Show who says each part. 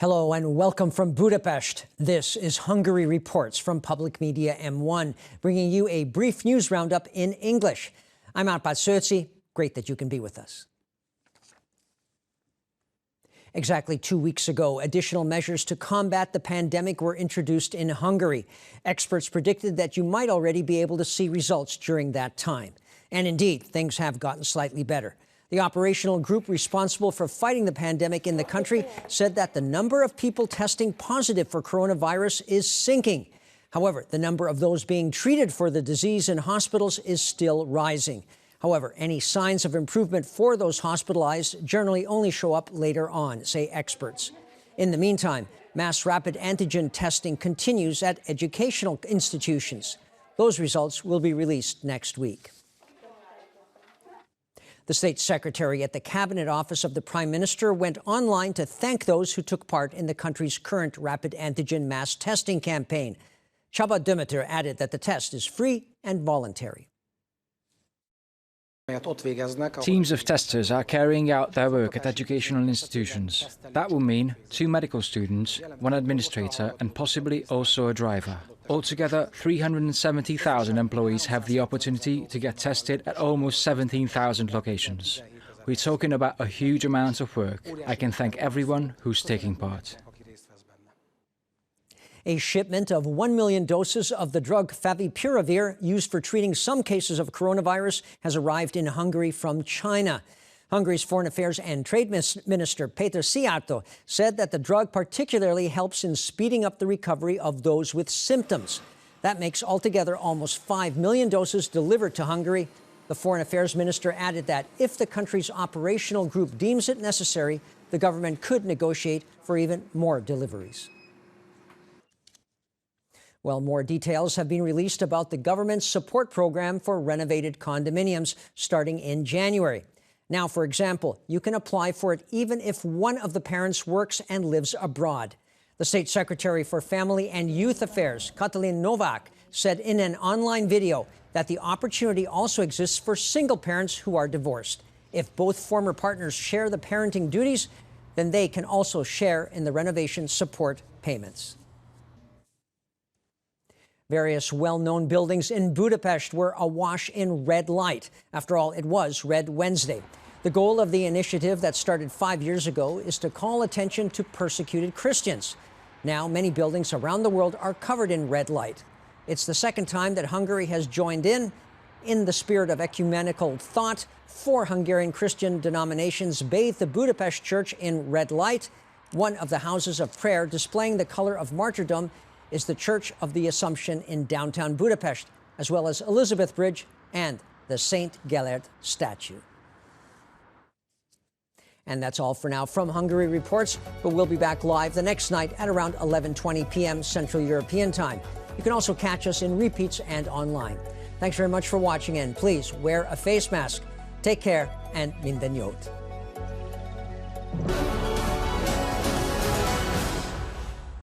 Speaker 1: Hello and welcome from Budapest. This is Hungary Reports from Public Media M1, bringing you a brief news roundup in English. I'm Árpád Szőci. Great that you can be with us. Exactly 2 weeks ago, additional measures to combat the pandemic were introduced in Hungary. Experts predicted that you might already be able to see results during that time. And indeed, things have gotten slightly better. The operational group responsible for fighting the pandemic in the country said that the number of people testing positive for coronavirus is sinking. However, the number of those being treated for the disease in hospitals is still rising. However, any signs of improvement for those hospitalized generally only show up later on, say experts. In the meantime, mass rapid antigen testing continues at educational institutions. Those results will be released next week. The state secretary at the Cabinet Office of the Prime Minister went online to thank those who took part in the country's current rapid antigen mass testing campaign. Csaba Dömötör added that the test is free and voluntary.
Speaker 2: Teams of testers are carrying out their work at educational institutions. That will mean 2 medical students, 1 administrator and possibly also a driver. Altogether, 370,000 employees have the opportunity to get tested at almost 17,000 locations. We're talking about a huge amount of work. I can thank everyone who's taking part.
Speaker 1: A shipment of 1 million doses of the drug favipiravir used for treating some cases of coronavirus has arrived in Hungary from China. Hungary's Foreign Affairs and Trade Minister Péter Szijjártó said that the drug particularly helps in speeding up the recovery of those with symptoms. That makes altogether almost 5 million doses delivered to Hungary. The Foreign Affairs Minister added that if the country's operational group deems it necessary, the government could negotiate for even more deliveries. Well, more details have been released about the government's support program for renovated condominiums starting in January. Now, for example, you can apply for it even if one of the parents works and lives abroad. The State Secretary for Family and Youth Affairs, Katalin Novák, said in an online video that the opportunity also exists for single parents who are divorced. If both former partners share the parenting duties, then they can also share in the renovation support payments. Various well-known buildings in Budapest were awash in red light. After all, it was Red Wednesday. The goal of the initiative that started 5 years ago is to call attention to persecuted Christians. Now, many buildings around the world are covered in red light. It's the second time that Hungary has joined in. In the spirit of ecumenical thought, 4 Hungarian Christian denominations bathed the Budapest church in red light. One of the houses of prayer displaying the color of martyrdom is the Church of the Assumption in downtown Budapest, as well as Elizabeth Bridge and the St. Gellert statue. And that's all for now from Hungary Reports, but we'll be back live the next night at around 11:20 p.m. Central European Time. You can also catch us in repeats and online. Thanks very much for watching, and please wear a face mask. Take care, and minden jót.